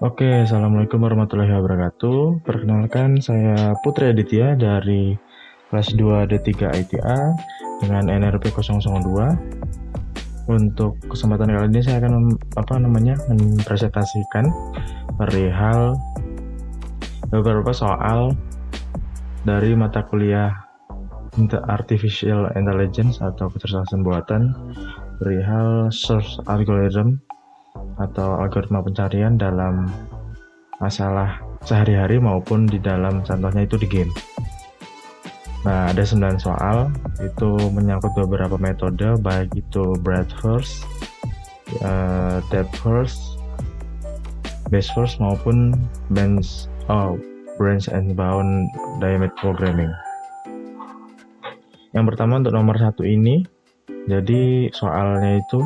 Oke, Assalamualaikum warahmatullahi wabarakatuh. Perkenalkan, saya Putri Aditya dari kelas 2 D3 ITA dengan NRP 002. Untuk kesempatan kali ini saya akan mempresentasikan perihal beberapa soal dari mata kuliah Artificial Intelligence atau kecerdasan buatan perihal search algorithm atau algoritma pencarian dalam masalah sehari-hari maupun di dalam contohnya itu di game. Nah, ada 9 soal, itu menyangkut beberapa metode, baik itu breadth first, depth first, base first maupun branch and bound dynamic programming. Yang pertama untuk nomor 1 ini, jadi soalnya itu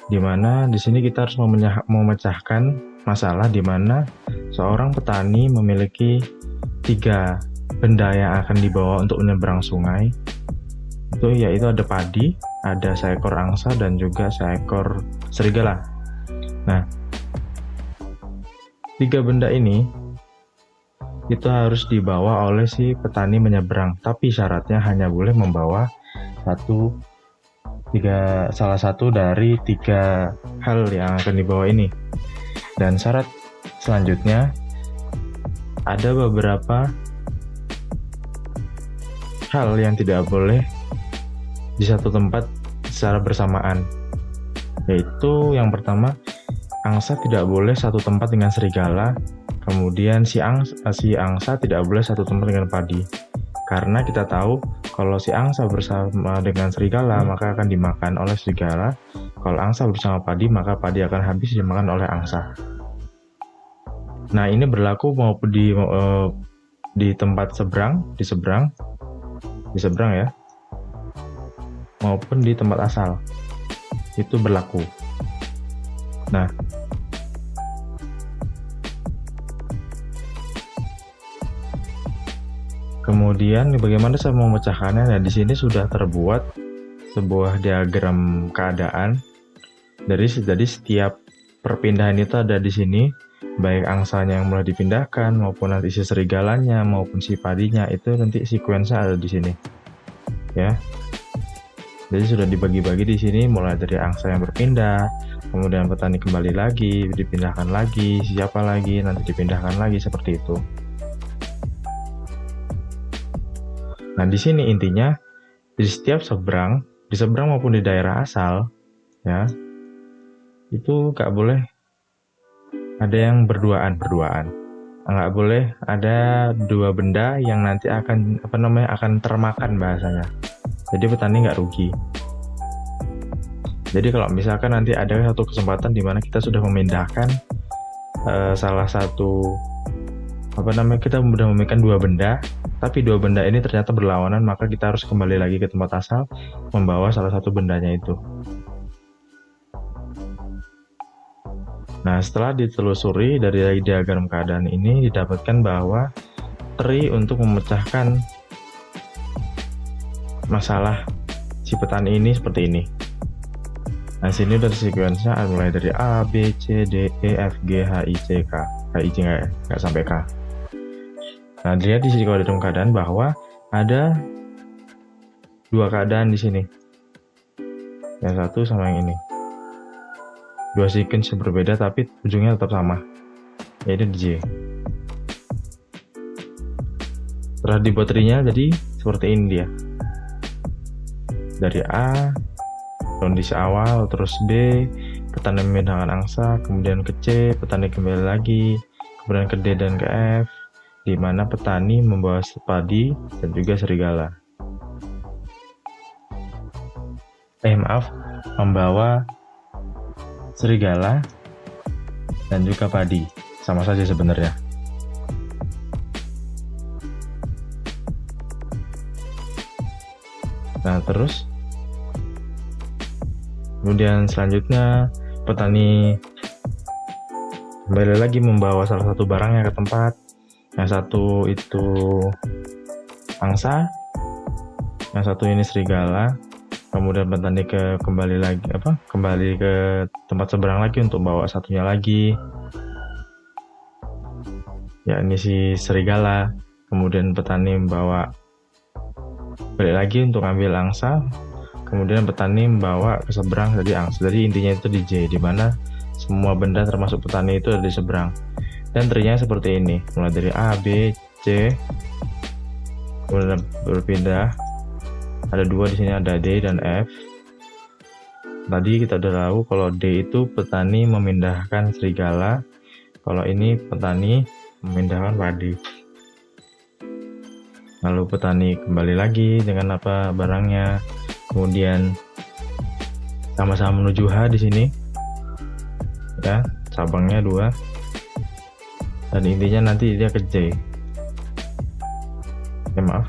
dimana di sini kita harus memecahkan masalah dimana seorang petani memiliki 3 benda yang akan dibawa untuk menyeberang sungai. Itu yaitu ada padi, ada seekor angsa dan juga seekor serigala. Nah, 3 benda ini itu harus dibawa oleh si petani menyeberang, tapi syaratnya hanya boleh membawa salah satu dari 3 hal yang akan dibawa ini. Dan syarat selanjutnya ada beberapa hal yang tidak boleh di satu tempat secara bersamaan, yaitu yang pertama, angsa tidak boleh satu tempat dengan serigala, kemudian si angsa tidak boleh satu tempat dengan padi, karena kita tahu kalau si angsa bersama dengan serigala maka akan dimakan oleh serigala, kalau angsa bersama padi maka padi akan habis dimakan oleh angsa. Nah, ini berlaku maupun di tempat di seberang ya, maupun di tempat asal itu berlaku. Nah, kemudian bagaimana saya memecahkannya? Nah, di sini sudah terbuat sebuah diagram keadaan. Jadi setiap perpindahan itu ada di sini, baik angsanya yang mulai dipindahkan maupun nanti si serigalanya maupun si padinya, itu nanti sequence-nya ada di sini. Ya. Jadi sudah dibagi-bagi di sini, mulai dari angsa yang berpindah, kemudian petani kembali lagi, dipindahkan lagi, siapa lagi, nanti dipindahkan lagi, seperti itu. Nah, di sini intinya di setiap di seberang maupun di daerah asal, ya, itu nggak boleh ada yang berduaan. Nggak boleh ada 2 benda yang nanti akan termakan bahasanya. Jadi petani nggak rugi. Jadi kalau misalkan nanti ada satu kesempatan di mana kita sudah memindahkan salah satu kita sudah memiliki 2 benda, tapi 2 benda ini ternyata berlawanan, maka kita harus kembali lagi ke tempat asal membawa salah satu bendanya itu. Nah, setelah ditelusuri dari diagram keadaan ini didapatkan bahwa tri untuk memecahkan masalah si petani ini seperti ini. Nah, sini udah sequence-nya mulai dari A, B, C, D, E, F, G, H, I, C, K. H, I, C nggak sampai K. Nah, dilihat di sini kalau dalam keadaan bahwa ada 2 keadaan di sini. Yang satu sama yang ini. 2 sequence berbeda tapi ujungnya tetap sama. Yaitu di J. Setelah dibuat tree-nya jadi seperti ini dia. Dari A, kondisi awal, terus B, petani memindahkan angsa, kemudian ke C, petani kembali lagi, kemudian ke D dan ke F, di mana petani membawa padi dan juga serigala. Membawa serigala dan juga padi. Sama saja sebenarnya. Nah, terus kemudian selanjutnya petani kembali lagi membawa salah satu barangnya ke tempat. Yang satu itu angsa, yang satu ini serigala. Kemudian petani kembali ke tempat seberang lagi untuk bawa satunya lagi. yakni si serigala. Kemudian petani membawa, balik lagi untuk ambil angsa, kemudian petani membawa ke seberang jadi angsa. Jadi intinya itu di J, di mana semua benda termasuk petani itu ada di seberang. Dan trinya seperti ini, mulai dari A, B, C, kemudian berpindah. Ada 2 di sini, ada D dan F. Tadi kita udah tahu kalau D itu petani memindahkan serigala, kalau ini petani memindahkan padi. Lalu petani kembali lagi dengan apa barangnya, kemudian sama-sama menuju H di sini, ya cabangnya 2, dan intinya nanti dia ke J. Maaf.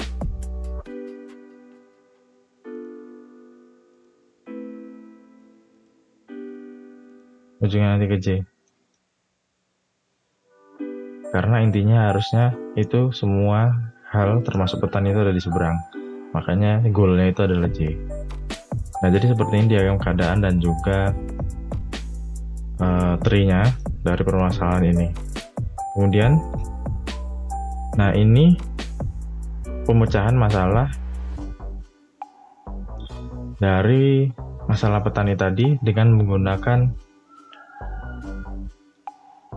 Ujungnya nanti ke J. Karena intinya harusnya itu semua hal termasuk petani itu ada di seberang. Makanya goalnya itu adalah J. Nah, jadi seperti ini diagram keadaan dan juga tree-nya dari permasalahan ini. Kemudian, nah ini pemecahan masalah dari masalah petani tadi dengan menggunakan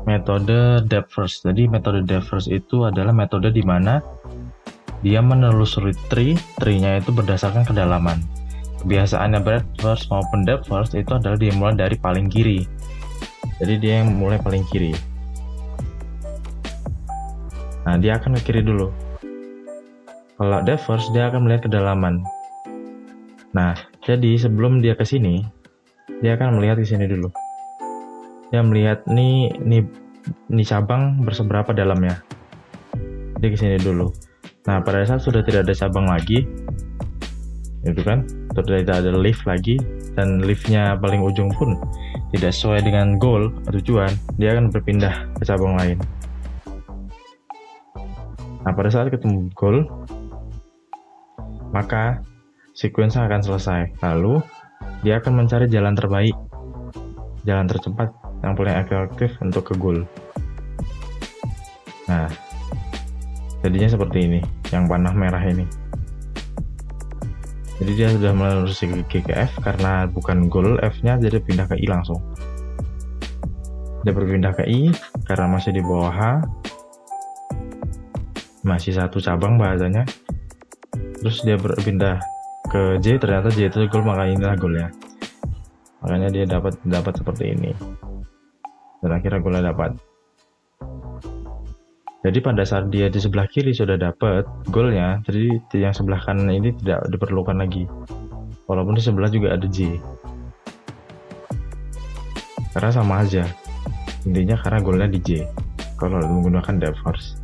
metode depth first. Jadi metode depth first itu adalah metode di mana dia menelusuri tree-nya itu berdasarkan kedalaman. Kebiasaannya breadth first maupun depth first itu adalah dia mulai dari paling kiri. Jadi dia yang mulai paling kiri. Nah, dia akan ke kiri dulu. Kalau depth first dia akan melihat kedalaman. Nah, jadi sebelum dia ke sini, dia akan melihat ke sini dulu. Dia melihat nih cabang berseberapa dalamnya. Dia ke sini dulu. Nah, pada saat sudah tidak ada cabang lagi, itu kan, sudah tidak ada leaf lagi, dan leafnya paling ujung pun tidak sesuai dengan goal atau tujuan, dia akan berpindah ke cabang lain. Nah, pada saat ketemu goal, maka sequence akan selesai. Lalu dia akan mencari jalan terbaik, jalan tercepat yang paling efektif untuk ke goal. Nah, jadinya seperti ini, yang panah merah ini. Jadi dia sudah menelusuri G ke F karena bukan goal F-nya, jadi pindah ke I langsung. Dia berpindah ke I karena masih di bawah H, masih satu cabang bahasanya. Terus dia berpindah ke J, ternyata J itu goal, maka inilah goalnya. Makanya dia dapat seperti ini. Dan akhirnya goalnya dapat. Jadi pada saat dia di sebelah kiri sudah dapat goalnya, jadi yang sebelah kanan ini tidak diperlukan lagi. Walaupun di sebelah juga ada J. Karena sama aja. Intinya karena goalnya di J. Kalau menggunakan depth first.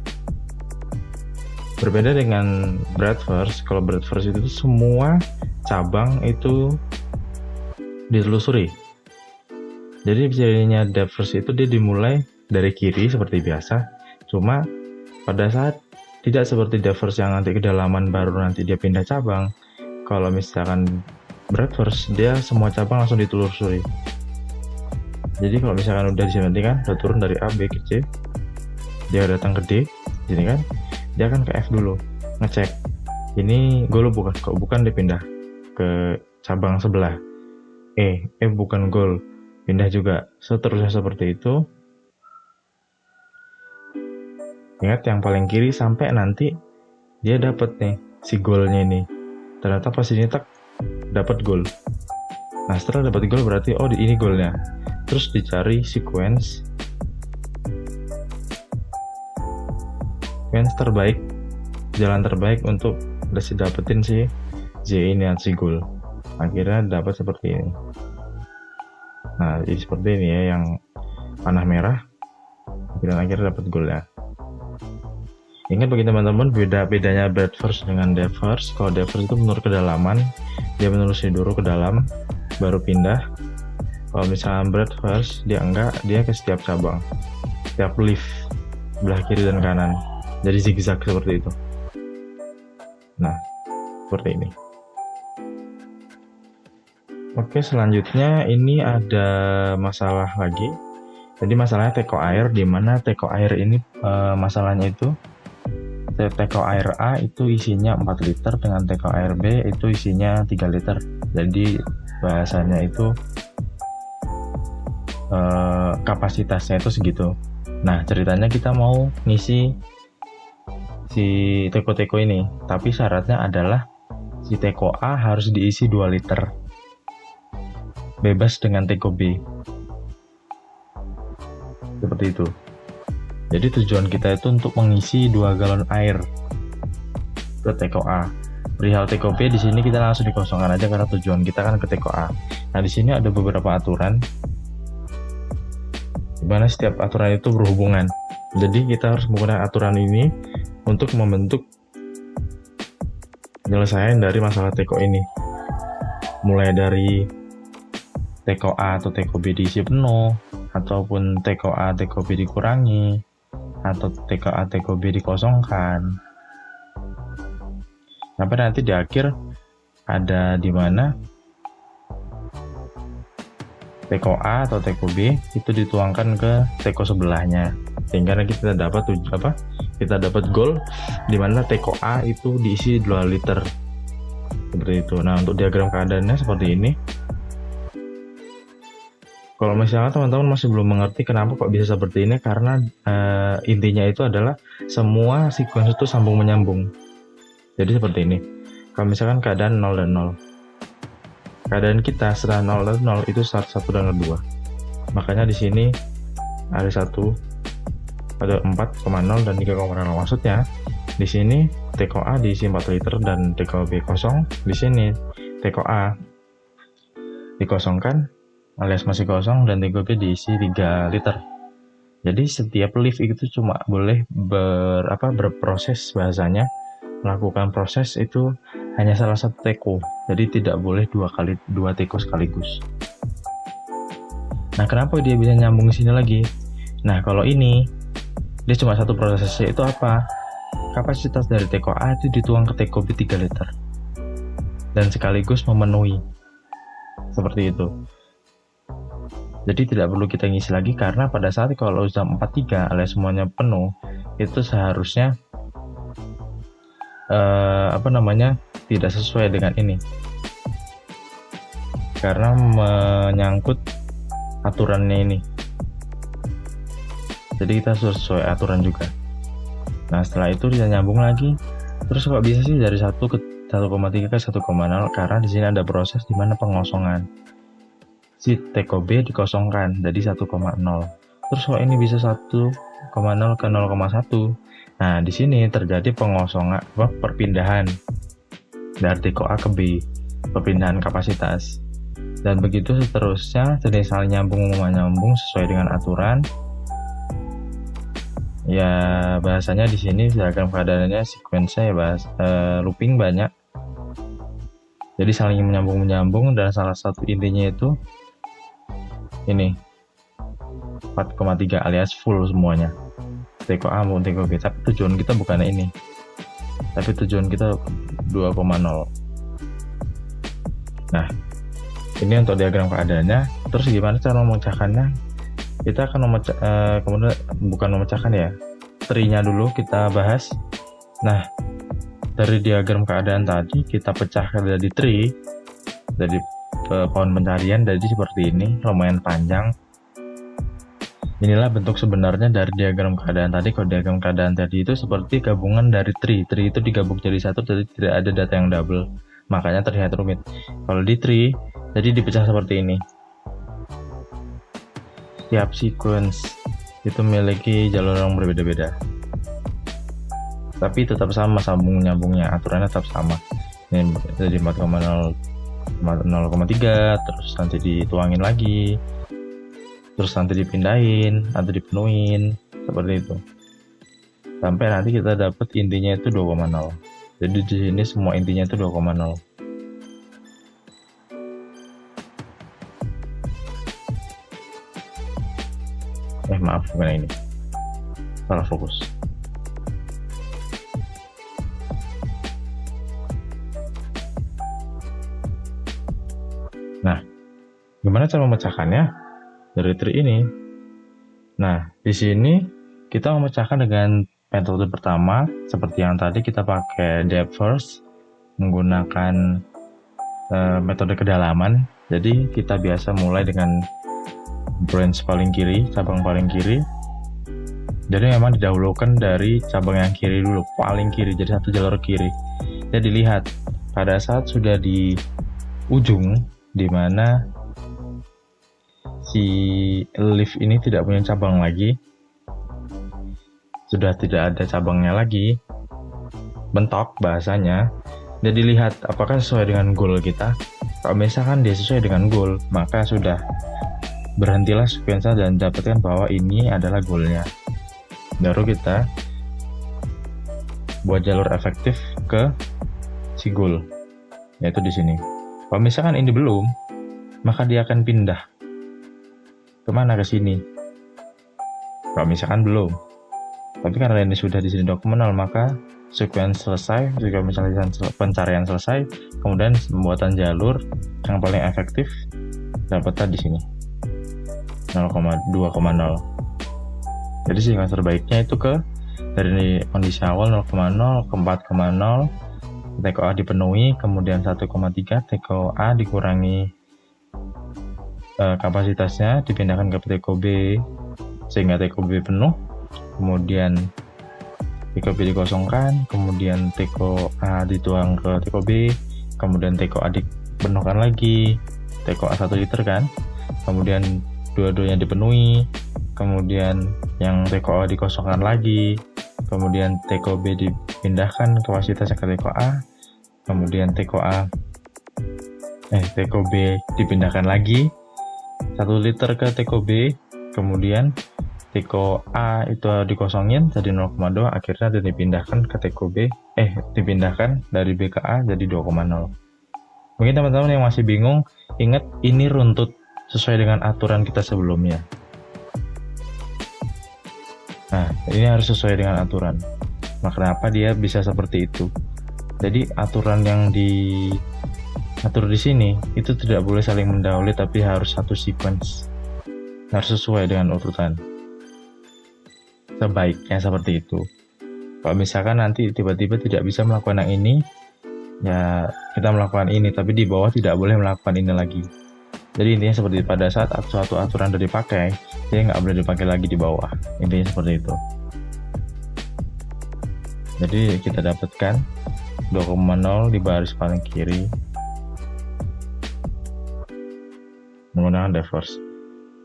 Berbeda dengan breadth first, kalau breadth first itu semua cabang itu ditelusuri. Jadi cirinya depth first itu dia dimulai dari kiri seperti biasa, cuma pada saat tidak seperti depth first yang nanti kedalaman baru nanti dia pindah cabang. Kalau misalkan breadth first, dia semua cabang langsung ditelusuri. Jadi kalau misalkan udah di sini kan, udah turun dari A, B ke C, dia datang ke D, sini kan, dia akan ke F dulu, ngecek ini goal bukan, kok bukan, dia pindah ke cabang sebelah. Bukan goal, pindah juga, seterusnya seperti itu. Ingat yang paling kiri sampai nanti dia dapat nih si goalnya ini. Ternyata pas ini tak dapat goal. Nah, setelah dapat goal berarti ini goalnya. Terus dicari sequence terbaik, jalan terbaik untuk dapetin si J ini, si goal. Akhirnya dapat seperti ini. Nah, ini seperti ini ya, yang panah merah, dan akhirnya dapat goal ya. Ingat bagi teman-teman, bedanya breadth first dengan depth first. Kalau depth first itu menurut kedalaman, dia menelusuri dulu ke dalam, baru pindah. Kalau misalnya breadth first, dia enggak, dia ke setiap cabang, setiap leaf, sebelah kiri dan kanan. Jadi zigzag seperti itu. Nah, seperti ini. Oke, selanjutnya ini ada masalah lagi, Jadi masalahnya teko air, di mana teko air ini masalahnya itu teko air A itu isinya 4 liter dengan teko air B itu isinya 3 liter. Jadi bahasanya itu kapasitasnya itu segitu. Nah, ceritanya kita mau ngisi si teko-teko ini, tapi syaratnya adalah si teko A harus diisi 2 liter. Bebas dengan teko B. Seperti itu. Jadi tujuan kita itu untuk mengisi 2 galon air ke teko A. Perihal teko B di sini kita langsung dikosongkan aja karena tujuan kita kan ke teko A. Nah, di sini ada beberapa aturan di mana setiap aturan itu berhubungan. Jadi kita harus menggunakan aturan ini untuk membentuk penyelesaian dari masalah teko ini. Mulai dari teko A atau teko B diisi penuh, ataupun teko A teko B dikurangi, atau teko A teko B dikosongkan. Sampai nanti di akhir ada di mana teko A atau teko B itu dituangkan ke teko sebelahnya, sehingga nanti kita dapat kita dapat goal di mana teko A itu diisi 2 liter seperti itu. Nah, untuk diagram keadaannya seperti ini. Kalau misalnya teman-teman masih belum mengerti kenapa kok bisa seperti ini, karena intinya itu adalah semua sequence itu sambung menyambung. Jadi seperti ini. Kalau misalkan keadaan 0 dan 0, keadaan kita setelah 0 dan 0 itu start 1 dan 2. Makanya di sini ada 1, ada 4,0 dan 3,0. Maksudnya di sini teko A diisi 4 liter dan teko B kosong. Di sini teko A dikosongkan alias masih kosong dan teko B diisi 3 liter. Jadi setiap lift itu cuma boleh berproses, bahasanya melakukan proses itu hanya salah satu teko. Jadi tidak boleh 2 teko sekaligus. Nah, kenapa dia bisa nyambung sini lagi? Nah, kalau ini dia cuma satu prosesnya, itu apa? Kapasitas dari teko A itu dituang ke teko B 3 liter dan sekaligus memenuhi. Seperti itu. Jadi tidak perlu kita ngisi lagi, karena pada saat kalau jam 43 alias semuanya penuh, itu seharusnya tidak sesuai dengan ini, karena menyangkut aturannya ini. Jadi kita sesuai aturan juga. Nah, setelah itu kita nyambung lagi. Terus kok bisa sih dari 1 ke 1,3 ke 1,0? Karena di sini ada proses di mana pengosongan. Si teko B dikosongkan jadi 1,0. Terus kok ini bisa 1,0 ke 0,1? Nah, di sini terjadi perpindahan dari teko A ke B, perpindahan kapasitas. Dan begitu seterusnya, jadi saling nyambung sesuai dengan aturan. Ya, bahasanya di sini diagram keadaannya sequence-nya ya looping banyak. Jadi saling menyambung dan salah satu intinya itu ini 4,3 alias full semuanya, teko A maupun teko B. Tapi tujuan kita bukan ini, tapi tujuan kita 2,0. Nah, ini untuk diagram keadaannya. Terus gimana cara memecahkannya? Kita akan kemudian bukan memecahkan ya, tree-nya dulu kita bahas. Nah, dari diagram keadaan tadi kita pecahkan dari tree, dari pohon pencarian. Jadi seperti ini, lumayan panjang. Inilah bentuk sebenarnya dari diagram keadaan tadi. Kalau diagram keadaan tadi itu seperti gabungan dari tree itu digabung jadi satu, jadi tidak ada data yang double, makanya terlihat rumit. Kalau di tree jadi dipecah seperti ini. Setiap sequence itu memiliki jalur yang berbeda-beda, tapi tetap sama nyambungnya, aturannya tetap sama. Ini jadi 0,3, terus nanti dituangin lagi, terus nanti dipindahin atau dipenuhin seperti itu, sampai nanti kita dapat intinya itu 2,0. Jadi di sini semua intinya itu 2,0. Maaf, bukan ini, salah fokus. Nah, gimana cara memecahkannya dari tree ini? Nah, di sini kita memecahkan dengan metode pertama, seperti yang tadi kita pakai depth first, menggunakan metode kedalaman. Jadi kita biasa mulai dengan branch paling kiri, cabang paling kiri. Jadi memang didahulukan dari cabang yang kiri dulu, paling kiri, jadi satu jalur kiri. Jadi lihat, pada saat sudah di ujung, di mana si leaf ini tidak punya cabang lagi, sudah tidak ada cabangnya lagi, bentok bahasanya. Jadi lihat apakah sesuai dengan goal kita. Kalau misalkan dia sesuai dengan goal, maka sudah berhentilah sequencer dan dapatkan bahwa ini adalah goalnya. Baru kita buat jalur efektif ke si goal, yaitu di sini. Kalau misalkan ini belum, maka dia akan pindah kemana, ke sini. Kalau misalkan belum, tapi karena ini sudah di sini 2,0, maka sequence selesai. Jika misalnya pencarian selesai, kemudian pembuatan jalur yang paling efektif dapatnya di sini 0,2,0. Jadi sequence terbaiknya itu dari kondisi awal 0,0 ke 4,0, TKO A dipenuhi, kemudian 1,3 TKO A dikurangi kapasitasnya, dipindahkan ke TKO B sehingga TKO B penuh, kemudian TKO B dikosongkan, kemudian TKO A dituang ke TKO B, kemudian TKO A dipenuhkan lagi, TKO A 1 liter kan, kemudian dua-duanya dipenuhi, kemudian yang TKO A dikosongkan lagi, kemudian TKO B dipindahkan kapasitasnya ke TKO A, kemudian TKO B dipindahkan lagi 1 liter ke TKO B, kemudian TKO A itu dikosongin jadi 0,2, akhirnya dipindahkan ke TKO B, dipindahkan dari B ke A jadi 2,0. Mungkin teman-teman yang masih bingung, ingat ini runtut sesuai dengan aturan kita sebelumnya. Nah, ini harus sesuai dengan aturan. Nah, kenapa dia bisa seperti itu? Jadi aturan yang diatur di sini itu tidak boleh saling mendahului, tapi harus satu sequence. Harus sesuai dengan urutan. Sebaiknya seperti itu. Kalau misalkan nanti tiba-tiba tidak bisa melakukan yang ini, ya kita melakukan ini, tapi di bawah tidak boleh melakukan ini lagi. Jadi intinya seperti pada saat suatu aturan sudah dipakai, dia nggak boleh dipakai lagi di bawah. Intinya seperti itu. Jadi kita dapatkan 2,0 di baris paling kiri menggunakan depth first.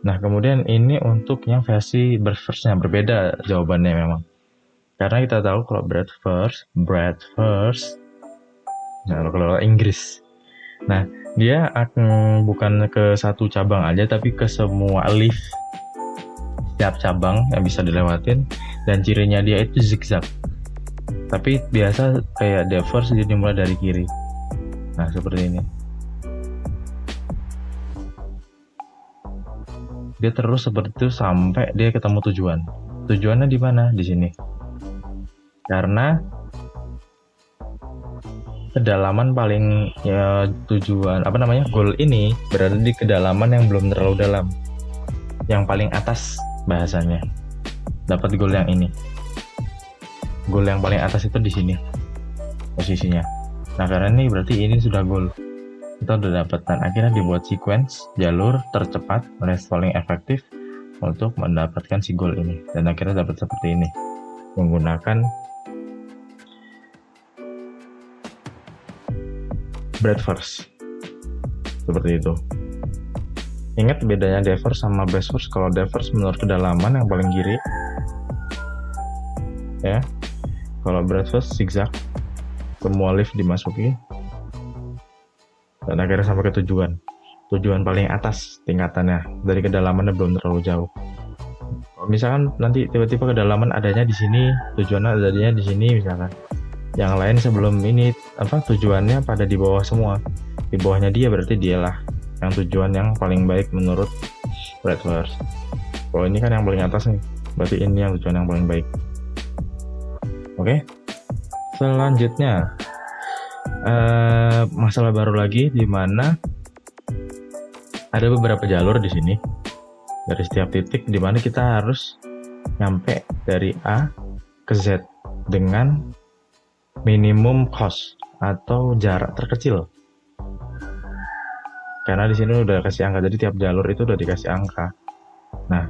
Nah, kemudian ini untuk yang versi breadth-nya berbeda jawabannya memang. Karena kita tahu kalau breadth first, nah kalau Inggris. Nah, dia akan bukan ke satu cabang aja, tapi ke semua leaf, setiap cabang yang bisa dilewatin, dan cirinya dia itu zigzag. Tapi biasa kayak depth first dia dimulai dari kiri. Nah, seperti ini. Dia terus seperti itu sampai dia ketemu tujuan. Tujuannya di mana? Di sini. Karena kedalaman paling goal ini berada di kedalaman yang belum terlalu dalam, yang paling atas bahasanya. Dapat goal yang ini, goal yang paling atas itu di sini posisinya. Nah, karena ini berarti ini sudah goal, kita udah dapat, dan akhirnya dibuat sequence jalur tercepat alias paling efektif untuk mendapatkan si goal ini, dan akhirnya dapat seperti ini menggunakan breadth first, seperti itu. Ingat bedanya depth first sama breadth first. Kalau depth first menurut kedalaman yang paling kiri, ya. Kalau breadth first zigzag, semua lift dimasuki, dan akhirnya sampai ke tujuan paling atas tingkatannya, dari kedalamannya belum terlalu jauh. Kalau misalkan nanti tiba-tiba kedalaman adanya di sini, tujuannya adanya di sini misalkan, yang lain sebelum ini tujuannya pada di bawah semua, di bawahnya dia berarti dialah yang tujuan yang paling baik menurut breadth first. Kalau ini kan yang paling atas nih, berarti ini yang tujuan yang paling baik. Oke. Selanjutnya masalah baru lagi, di mana ada beberapa jalur di sini dari setiap titik, di mana kita harus nyampe dari A ke Z dengan minimum cost atau jarak terkecil. Karena di sini udah kasih angka, jadi tiap jalur itu udah dikasih angka. Nah,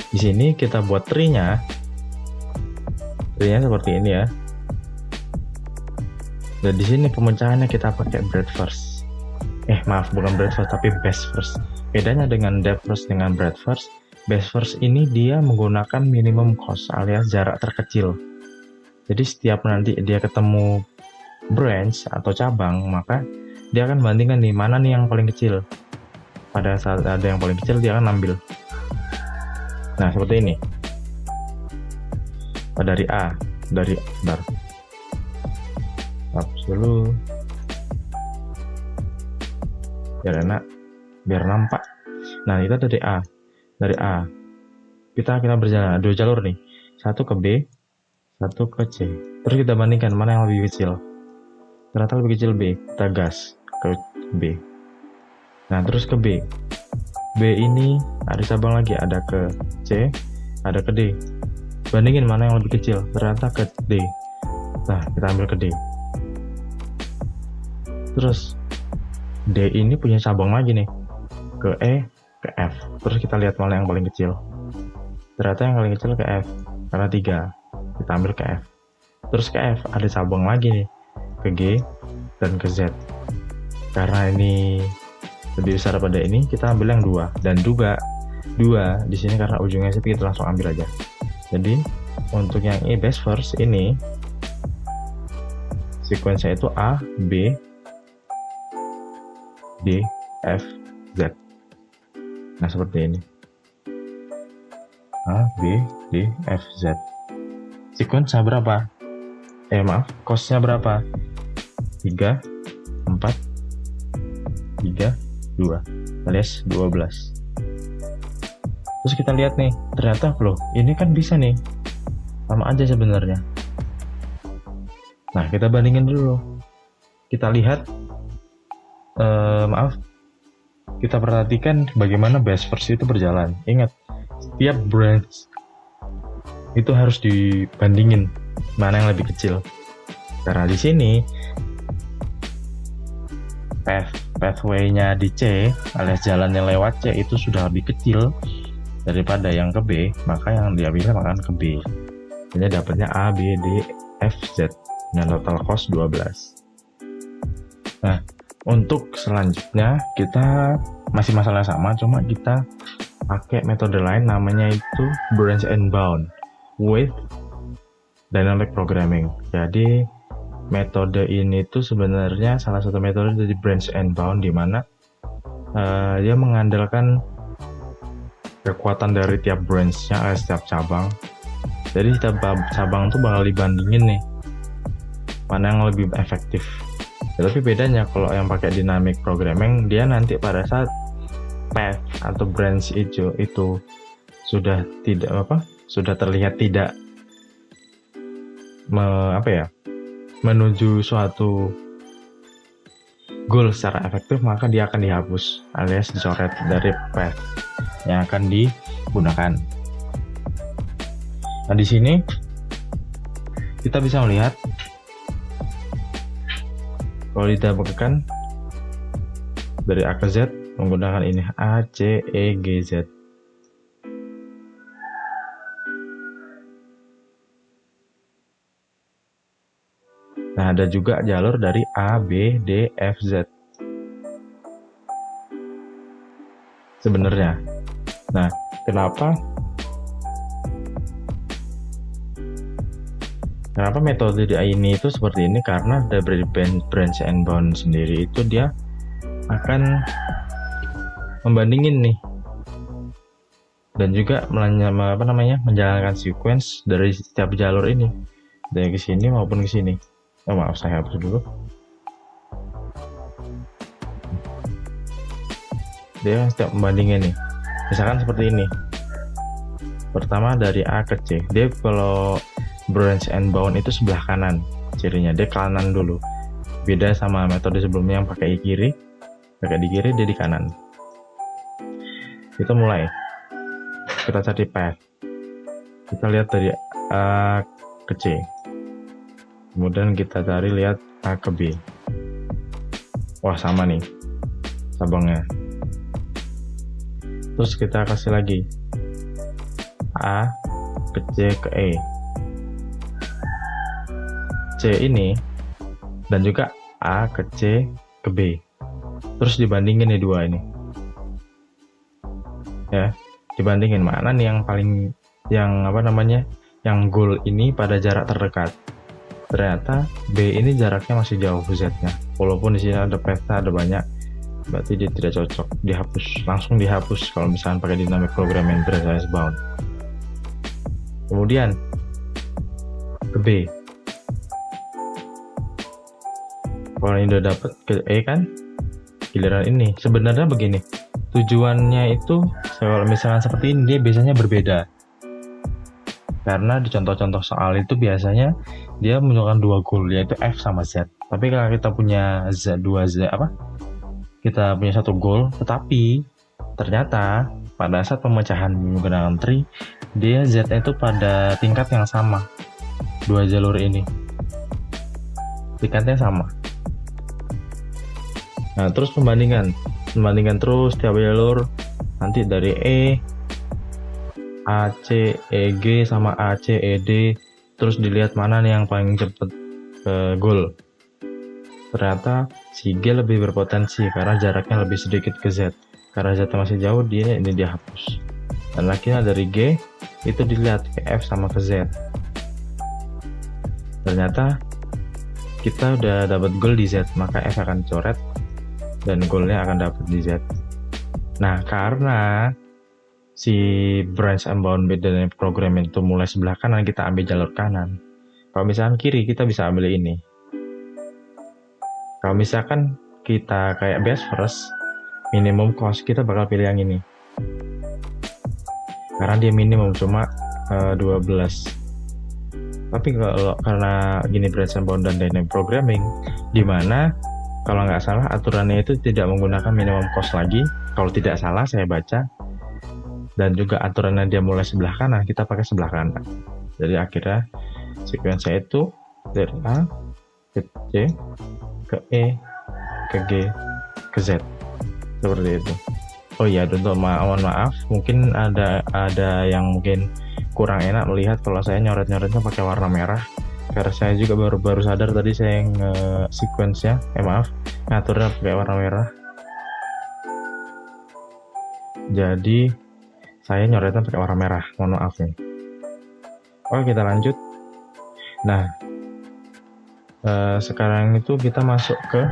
di sini kita buat tree-nya seperti ini ya. Dan di sini pemecahannya kita pakai breadth first. Bukan breadth first tapi best first. Bedanya dengan depth first dengan breadth first, best first ini dia menggunakan minimum cost alias jarak terkecil. Jadi setiap nanti dia ketemu branch atau cabang, maka dia akan bandingkan nih mana nih yang paling kecil. Pada saat ada yang paling kecil, dia akan ambil. Nah, seperti ini. Dari A, hapus dulu biar enak, biar nampak. Nah, kita dari A kita berjalan 2 jalur nih, satu ke B, satu ke C. Terus kita bandingkan mana yang lebih kecil. Ternyata lebih kecil B, kita gas ke B. Nah, terus ke B ini ada cabang lagi, ada ke C, ada ke D. Bandingin mana yang lebih kecil, ternyata ke D. Nah, kita ambil ke D. Terus D ini punya cabang lagi nih, ke E, ke F. Terus kita lihat mana yang paling kecil. Ternyata yang paling kecil ke F, karena 3. Kita ambil ke F. Terus ke F ada cabang lagi nih, ke G dan ke Z. Karena ini lebih besar pada ini, kita ambil yang 2. Dan juga 2 di sini karena ujungnya sih, kita langsung ambil aja. Jadi untuk yang E best first ini sequence-nya itu A, B, D, F, Z. Nah, seperti ini. A, B, D, F, Z. Sequence-nya berapa? Cost-nya berapa? 3, 4, 3, 2 alias 12. Terus kita lihat nih, ternyata loh, ini kan bisa nih, sama aja sebenarnya. Nah, kita bandingin dulu. Kita lihat, kita perhatikan bagaimana best first itu berjalan. Ingat, setiap branch itu harus dibandingin mana yang lebih kecil. Karena di sini pathway-nya di C alias jalannya lewat C itu sudah lebih kecil daripada yang ke B, maka yang diambil akan ke B. Jadi dapatnya A, B, D, F, Z dengan total cost 12. Nah, untuk selanjutnya kita masih masalah sama, cuma kita pakai metode lain, namanya itu branch and bound with dynamic programming. Jadi metode ini tuh sebenarnya salah satu metode dari branch and bound, di mana dia mengandalkan kekuatan dari tiap branch-nya, setiap cabang. Jadi setiap cabang tuh bakal dibandingin nih, mana yang lebih efektif. Tapi bedanya kalau yang pakai dynamic programming, dia nanti pada saat path atau branch itu sudah terlihat tidak menuju suatu goal secara efektif, maka dia akan dihapus alias dicoret dari path yang akan digunakan. Nah, di sini kita bisa melihat kalau ditambahkan dari A ke Z menggunakan ini A, C, E, G, Z. Nah, ada juga jalur dari A, B, D, F, Z. Sebenarnya. Nah, kenapa metode ini itu seperti ini? Karena dari branch and bound sendiri itu dia akan membandingin nih, dan juga menjalankan sequence dari setiap jalur ini, dari ke sini maupun ke sini. Maaf, saya hapus dulu. Dia setiap membandingin nih, misalkan seperti ini. Pertama dari A ke C, dia kalau branch and bound itu sebelah kanan cirinya, dia kanan dulu. Beda sama metode sebelumnya yang pakai kiri, dia di kanan. Kita mulai. Kita cari path. Kita lihat dari A ke C. Kemudian kita cari lihat A ke B. Wah, sama nih cabangnya. Terus kita kasih lagi A ke C ke E. C ini dan juga A ke C ke B. Terus dibandingin nih dua ini. Ya, dibandingin mana nih yang goal ini pada jarak terdekat. Ternyata B ini jaraknya masih jauh Z-nya. Walaupun di sini ada peta, ada banyak, berarti dia tidak cocok. Langsung dihapus kalau misalnya pakai dynamic programming precise bound. Kemudian ke B. Kalau ini udah dapet ke E kan, giliran ini sebenarnya begini. Tujuannya itu kalau misalnya seperti ini dia biasanya berbeda. Karena di contoh-contoh soal itu biasanya dia menunjukkan dua goal, yaitu F sama Z. Tapi kalau kita punya kita punya satu goal, tetapi ternyata pada saat pemecahan menggunakan tree, dia Z itu pada tingkat yang sama. Dua jalur ini tingkatnya sama. Nah, terus pembandingan terus tiap jalur, nanti dari E, AC, EG sama AC, ED, terus dilihat mana nih yang paling cepet goal. Ternyata si G lebih berpotensi karena jaraknya lebih sedikit ke Z. Karena Z masih jauh, ini dia hapus. Dan akhirnya dari G itu dilihat ke F sama ke Z. Ternyata kita udah dapat goal di Z, maka F akan coret dan goalnya akan dapat di Z. Nah, karena si branch and bounded dan program itu mulai sebelah kanan, kita ambil jalur kanan. Kalau misalkan kiri, kita bisa ambil ini. Kalau misalkan kita kayak best first, minimum cost, kita bakal pilih yang ini. Karena dia minimum cuma 12. Tapi karena gini branch and bound dan dynamic programming, dimana kalau nggak salah aturannya itu tidak menggunakan minimum cost lagi. Kalau tidak salah saya baca. Dan juga aturannya dia mulai sebelah kanan, kita pakai sebelah kanan. Jadi akhirnya sequence itu dari A ke C ke E ke G ke Z, seperti itu. Oh iya, mohon maaf, mungkin ada yang mungkin kurang enak melihat kalau saya nyoret-nyoretnya pakai warna merah, karena saya juga baru sadar tadi saya sequence-nya, ngaturnya pakai warna merah. Jadi saya nyoretnya pakai warna merah, mohon maaf nih. Oke, kita lanjut. Nah, sekarang itu kita masuk ke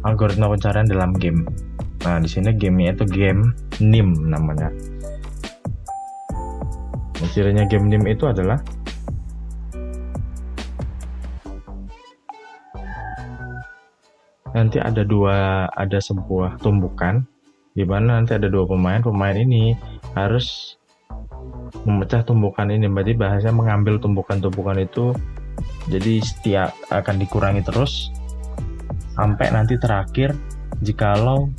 algoritma pencarian dalam game. Nah, di sini gamenya itu game NIM namanya. Nah, cirinya game NIM itu adalah nanti ada sebuah tumbukan di mana nanti ada dua pemain ini harus memecah tumbukan ini. Berarti bahasanya mengambil tumbukan-tumbukan itu, jadi setiap akan dikurangi terus sampai nanti terakhir, jikalau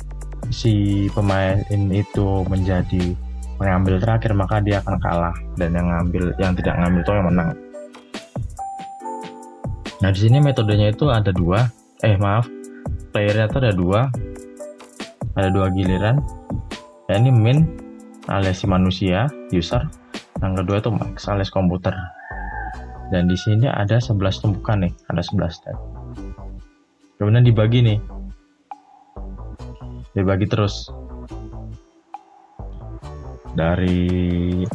si pemain itu menjadi mengambil terakhir, maka dia akan kalah, dan yang tidak ngambil itu yang menang. Nah, di sini metodenya itu ada playernya itu ada dua giliran. Ini min alias si manusia, user. Yang kedua itu max alias komputer. Dan di sini ada 11 tumpukan nih, ada 11 step. Kemudian dibagi terus dari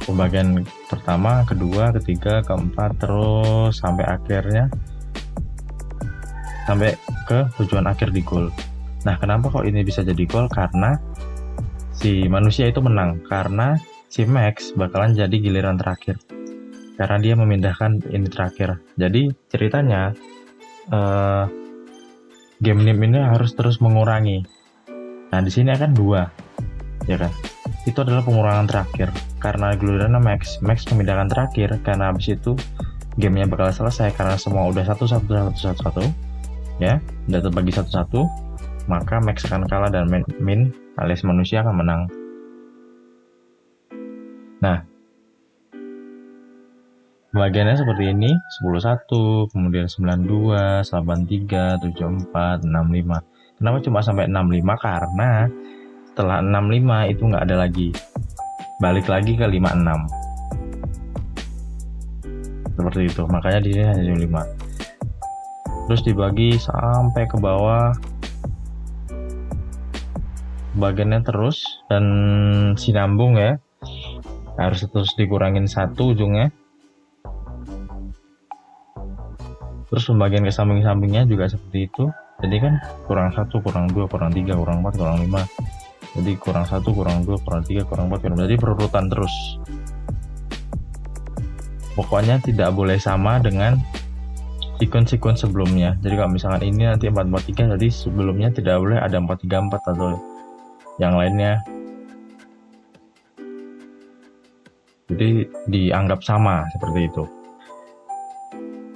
pembagian pertama, kedua, ketiga, keempat, terus sampai akhirnya sampai ke tujuan akhir di goal. Nah, kenapa kok ini bisa jadi goal? Karena si manusia itu menang, karena si Max bakalan jadi giliran terakhir, karena dia memindahkan ini terakhir. Jadi ceritanya game NIM ini harus terus mengurangi. Nah, di sini akan 2, ya kan? Itu adalah pengurangan terakhir, karena giliran Max memindahkan terakhir, karena habis itu gamenya bakal selesai karena semua udah satu, ya, udah terbagi satu-satu. Maka Max akan kalah dan min alias manusia akan menang. Nah, pembagiannya seperti ini, 10-1, kemudian 92, 83, 74, 65. Kenapa cuma sampai 65? Karena setelah 65 itu nggak ada lagi. Balik lagi ke 56. Seperti itu, makanya di sini hanya 5. Terus dibagi sampai ke bawah. Bagiannya terus dan sinambung ya. Harus terus dikurangin 1 ujungnya. Terus pembagian ke samping-sampingnya juga seperti itu. Jadi kan kurang 1, kurang 2, kurang 3, kurang 4, kurang 5. Jadi kurang 1, kurang 2, kurang 3, kurang 4, kurang 5. Jadi berurutan terus. Pokoknya tidak boleh sama dengan sequence sebelumnya. Jadi kalau misalkan ini nanti 443, jadi sebelumnya tidak boleh ada 434 atau yang lainnya. Jadi dianggap sama seperti itu.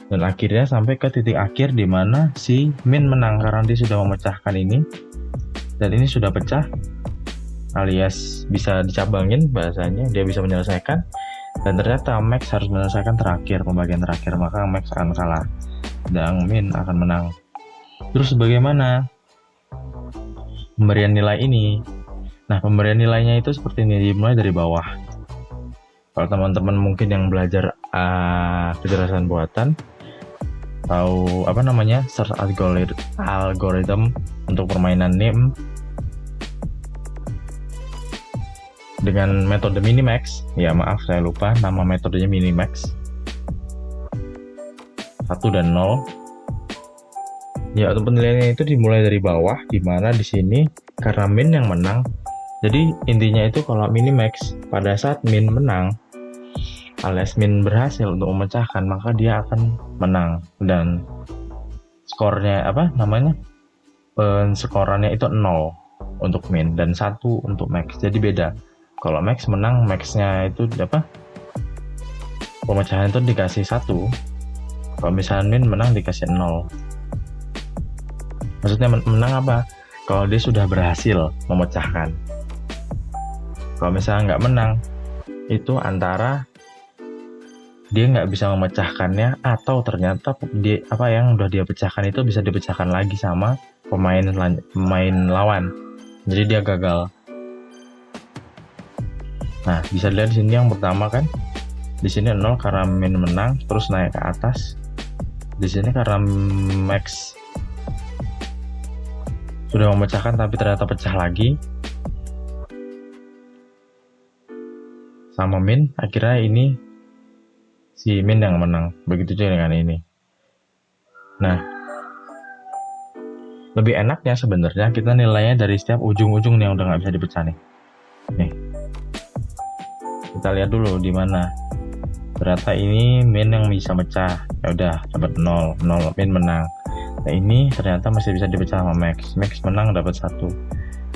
Dan akhirnya sampai ke titik akhir di mana si Min menang karena dia sudah memecahkan ini. Dan ini sudah pecah, alias bisa dicabangin bahasanya, dia bisa menyelesaikan. Dan ternyata Max harus menyelesaikan terakhir, pembagian terakhir, maka Max akan kalah dan Min akan menang. Terus bagaimana pemberian nilai ini? Nah, pemberian nilainya itu seperti ini, dimulai dari bawah. Kalau teman-teman mungkin yang belajar kecerdasan buatan, tahu apa namanya, search algorithm untuk permainan NIM dengan metode minimax. Ya maaf, saya lupa nama metodenya minimax. 1 dan 0. Ya, untuk penilaiannya itu dimulai dari bawah, di mana di sini karena Min yang menang. Jadi intinya itu kalau minimax, pada saat Min menang, alias Min berhasil untuk memecahkan, maka dia akan menang. Dan skornya skorannya itu 0 untuk Min dan 1 untuk Max. Jadi beda. Kalau Max menang, Maxnya itu pemecahan itu dikasih 1. Kalau misalnya Min menang dikasih 0. Maksudnya menang apa? Kalau dia sudah berhasil memecahkan. Kalau misalnya nggak menang, itu antara dia nggak bisa memecahkannya atau ternyata dia, yang udah dia pecahkan itu bisa dipecahkan lagi sama pemain lawan. Jadi dia gagal. Nah, bisa dilihat di sini yang pertama kan, di sini 0 karena Min menang, terus naik ke atas. Di sini karena Max sudah memecahkan tapi ternyata pecah lagi sama Min, akhirnya ini si Min yang menang. Begitu juga dengan ini. Nah, lebih enaknya sebenarnya kita nilainya dari setiap ujung-ujung nih yang udah nggak bisa dipecah nih. Nih, kita lihat dulu di mana. Ternyata ini Min yang bisa pecah. Ya udah, dapat 0, Min menang. Nah, ini ternyata masih bisa dipecah sama Max. Max menang dapat 1.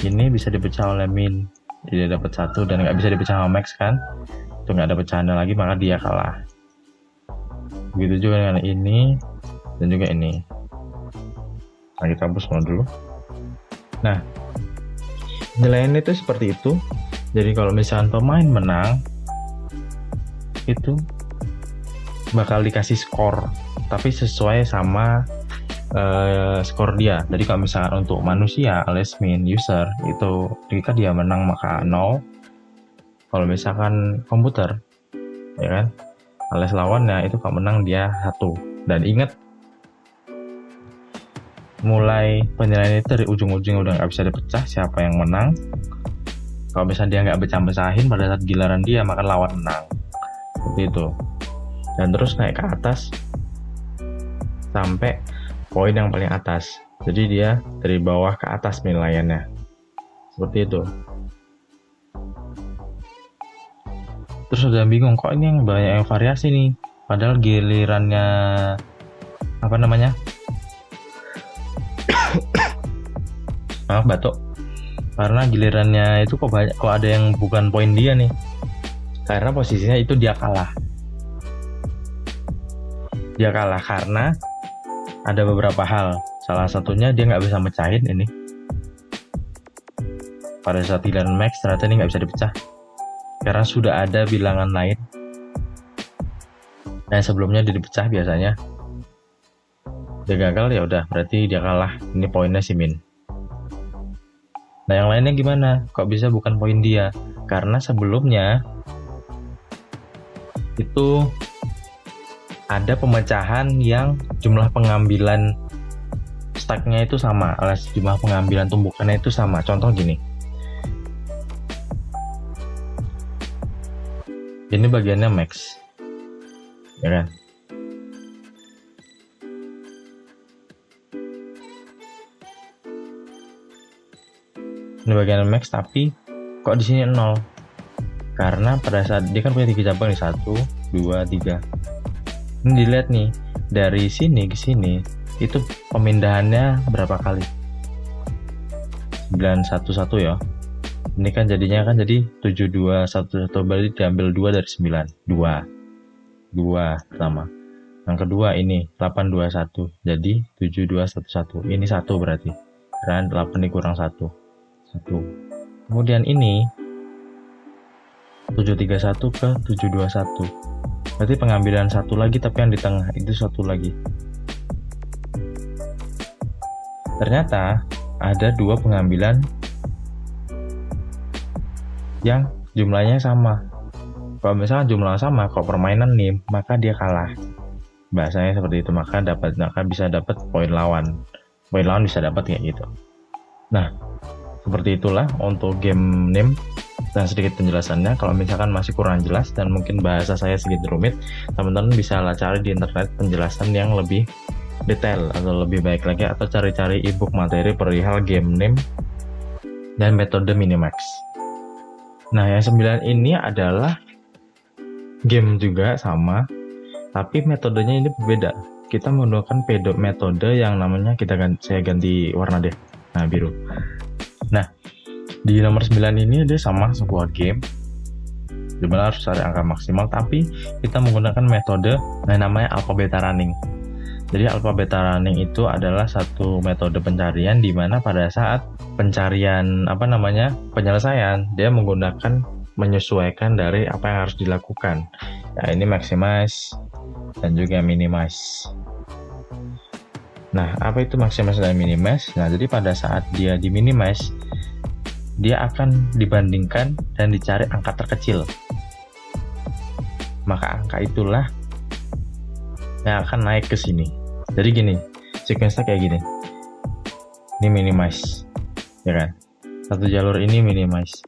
Ini bisa dipecah oleh Min. Dia dapat 1 dan nggak bisa dipecah sama Max kan? Itu nggak ada pecahannya lagi, maka dia kalah. Begitu juga dengan ini dan juga ini. Nah, kita hapus dulu. Nah, nilainya itu seperti itu. Jadi kalau misalnya pemain menang, itu bakal dikasih skor, tapi sesuai sama skor dia. Jadi kalau misalkan untuk manusia alias Min user itu ketika dia menang maka 0. Kalau misalkan komputer, ya kan, alias lawannya itu kalau menang dia 1. Dan ingat, mulai penilaian itu dari ujung-ujungnya udah nggak bisa dipecah siapa yang menang. Kalau misalnya dia nggak pecah-pecahin pada saat giliran dia, maka lawan menang. Seperti itu. Dan terus naik ke atas sampai poin yang paling atas. Jadi dia dari bawah ke atas penilaiannya. Seperti itu. Terus udah bingung, kok ini yang banyak yang variasi nih. Padahal gilirannya maaf batuk. Karena gilirannya itu kok ada yang bukan poin dia nih. Karena posisinya itu dia kalah. Dia kalah karena ada beberapa hal. Salah satunya dia nggak bisa mecahin ini. pada saat giliran max ternyata ini nggak bisa dipecah karena sudah ada bilangan lain. Nah sebelumnya dia dipecah biasanya dia gagal, ya udah berarti dia kalah. Ini poinnya si min. Nah yang lainnya gimana? Kok bisa bukan poin dia? Karena sebelumnya itu ada pemecahan yang jumlah pengambilan stacknya itu sama, alias jumlah pengambilan tumbukannya itu sama. Contoh gini, ini bagiannya max, ya kan? Ini bagian max, tapi kok di sini 0? Karena pada saat dia kan punya 3 cabang nih, 1, 2, 3. Ini dilihat nih, dari sini ke sini itu pemindahannya berapa kali? 911 ya. Ini kan jadinya kan jadi 7211, berarti diambil 2 dari 9. 2 pertama. Yang kedua ini 821, jadi 7211. Ini 1 berarti. Karena 8 dikurang 1. Kemudian ini 731 ke 721, berarti pengambilan 1 lagi, tapi yang di tengah itu 1 lagi. Ternyata ada 2 pengambilan yang jumlahnya sama. Kalau misalnya jumlah sama, kalau permainan nih, maka dia kalah. Bahasanya seperti itu, maka bisa dapat poin lawan. Poin lawan bisa dapat kayak gitu. Nah, seperti itulah untuk game NIM dan sedikit penjelasannya. Kalau misalkan masih kurang jelas dan mungkin bahasa saya sedikit rumit, teman-teman bisa cari di internet penjelasan yang lebih detail atau lebih baik lagi, atau cari-cari ebook materi perihal game NIM dan metode Minimax. Nah, yang 9 ini adalah game juga sama, tapi metodenya ini berbeda. Kita menggunakan metode yang namanya saya ganti warna deh. Nah, biru. Nah, di nomor 9 ini dia sama sebuah game dimana harus cari angka maksimal, tapi kita menggunakan metode yang namanya alpha beta running. Jadi alpha beta running itu adalah satu metode pencarian di mana pada saat pencarian penyelesaian, dia menyesuaikan dari apa yang harus dilakukan. Nah, ini maximize dan juga minimize. Nah, apa itu maximize dan minimize? Nah, jadi pada saat dia di minimize, dia akan dibandingkan dan dicari angka terkecil. Maka angka itulah yang akan naik ke sini. Jadi gini, sequence-nya kayak gini. Ini minimize, ya kan? Satu jalur ini minimize.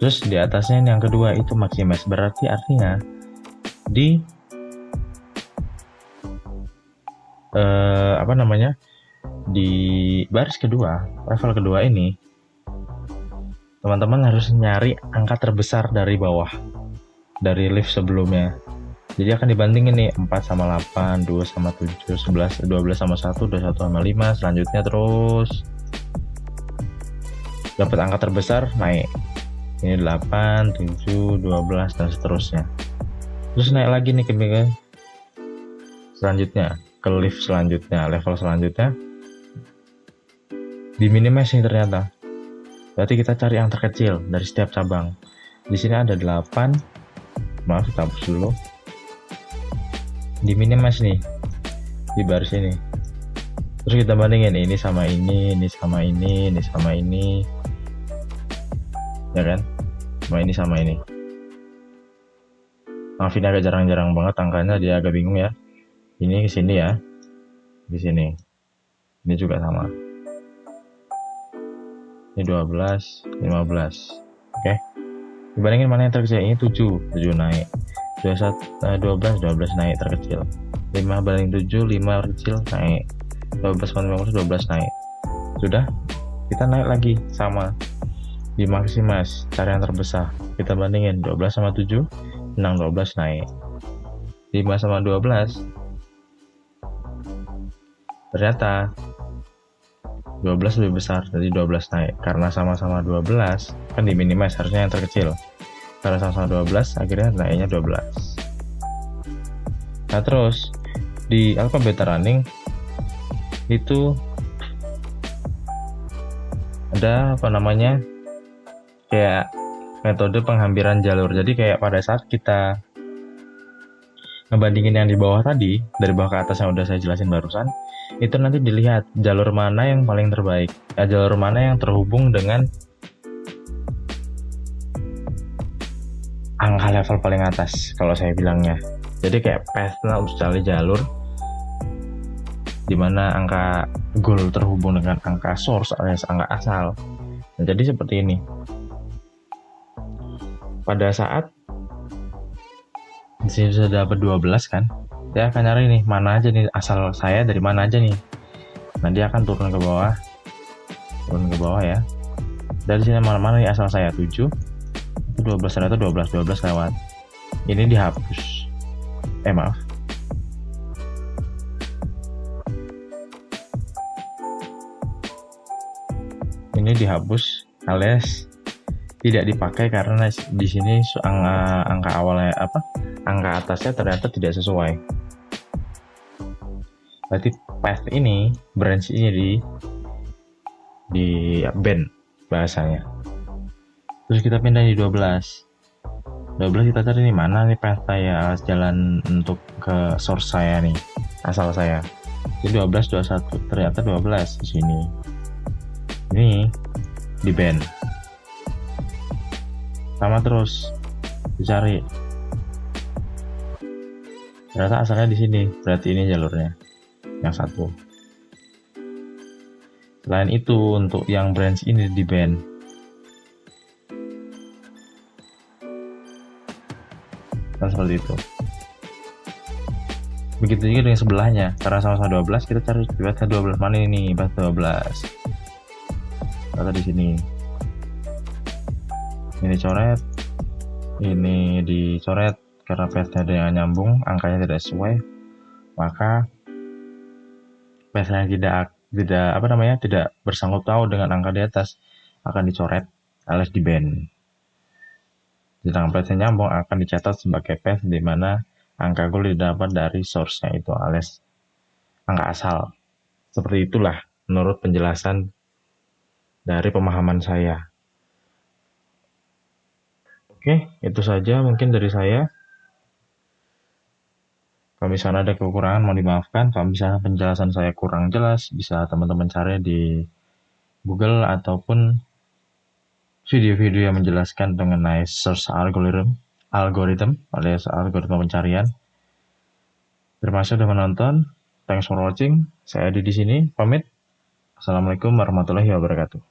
Terus di atasnya yang kedua itu maximize. Berarti artinya di di baris kedua, level kedua ini, teman-teman harus nyari angka terbesar dari bawah, dari lift sebelumnya. Jadi akan dibandingin nih, 4 sama 8, 2 sama 7, 11, 12 sama 1, 21 sama 5, selanjutnya terus dapat angka terbesar, naik. Ini 8, 7, 12, dan seterusnya. Terus naik lagi nih ke selanjutnya, ke lift selanjutnya, level selanjutnya. Di minimize nih ternyata. Berarti kita cari yang terkecil dari setiap cabang. Di sini ada 8. Maaf, kita hapus dulu. Di minimize nih, di baris ini. Terus kita bandingin ini sama ini sama ini sama ini. Ya kan? Ini sama ini. Maaf, ini agak jarang-jarang banget angkanya, dia agak bingung ya. Ini ke sini ya. Di sini. Ini juga sama. Ini 12, 15. Oke. Dibandingin mana yang terkecil? Ini 7 naik. 12 naik terkecil. 5 banding 7, 5 kecil naik. 12 banding 15, 12 naik. Sudah, kita naik lagi sama. Di maximize, cari yang terbesar. Kita bandingin 12 sama 7, menang 12 naik. 5 sama 12. Ternyata 12 lebih besar, jadi 12 naik. Karena sama-sama 12, kan di minimize harusnya yang terkecil. Karena sama-sama 12, akhirnya naiknya 12. Nah terus, di alpha beta running, itu ada kayak metode penghampiran jalur. Jadi kayak pada saat kita ngebandingin yang di bawah tadi, dari bawah ke atas yang udah saya jelasin barusan, itu nanti dilihat jalur mana yang paling terbaik, jalur mana yang terhubung dengan angka level paling atas kalau saya bilangnya. Jadi kayak path-nya untuk cari jalur dimana angka goal terhubung dengan angka source alias angka asal. Nah, jadi seperti ini. Pada saat di sini sudah dapat 12 kan, dia akan nyari nih mana aja nih asal saya dari mana aja nih. Nah, dia akan turun ke bawah ya. Dari sini mana nih asal saya 7, itu 12 ternyata 12 lewat. Ini dihapus. Maaf. Ini dihapus alias tidak dipakai karena di sini angka awalnya angka atasnya ternyata tidak sesuai. Berarti path ini, branch ini di ban bahasanya. Terus kita pindah di 12 kita cari nih mana nih path saya, jalan untuk ke source saya nih, asal saya. Jadi 12 21 ternyata 12 di sini. Ini di ban. Sama terus dicari. Ternyata asalnya di sini, berarti ini jalurnya yang satu. Selain itu untuk yang branch ini di ban. Nah, seperti itu. Begitu juga dengan sebelahnya, karena sama-sama 12 kita cari path 12 mana ini, path 12. Kata di sini. Ini coret, ini dicoret karena path-nya ada yang nyambung, angkanya tidak sesuai, maka path-nya tidak bersangkut paut dengan angka di atas akan dicoret alias di ban. Sedangkan path-nya nyambung akan dicatat sebagai path di mana angka goal didapat dari source-nya itu alias angka asal. Seperti itulah menurut penjelasan dari pemahaman saya. Oke, itu saja mungkin dari saya. Kalau misalnya ada kekurangan, mau dimaafkan. Kalau misalnya penjelasan saya kurang jelas, bisa teman-teman cari di Google ataupun video-video yang menjelaskan mengenai search algorithm alias algoritma pencarian. Terima kasih sudah menonton. Thanks for watching. Saya Adi di sini. Pamit. Assalamualaikum warahmatullahi wabarakatuh.